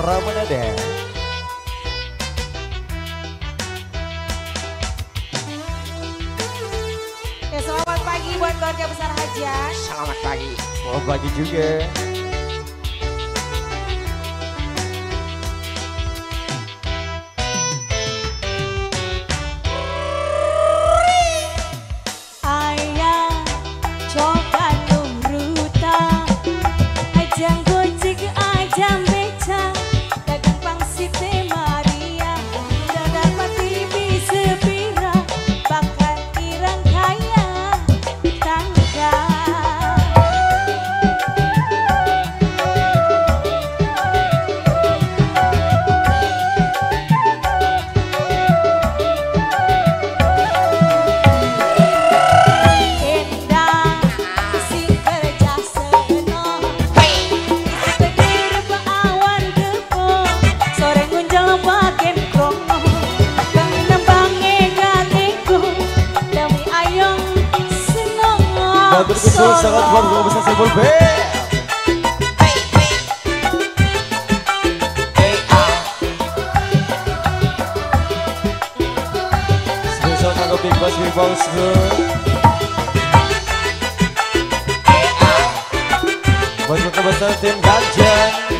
Ramanada. Ya, selamat pagi buat keluarga besar Hajan. Selamat pagi. Selamat pagi juga. Ayah coba nurutan Ajang gojek ajang beca dagang pangsit Maria udah dapat TV sepira bakal irang kaya tangga. Endang si kerja seno Teger baawan gepo sore ngunjal bagen kromo kang nembange gateko demi ayong seneng. Matur kusul sangat buat gua besar Sepul B. Spesial kanggo Big Boss Big Boss buat kebesaran tim Ganjar.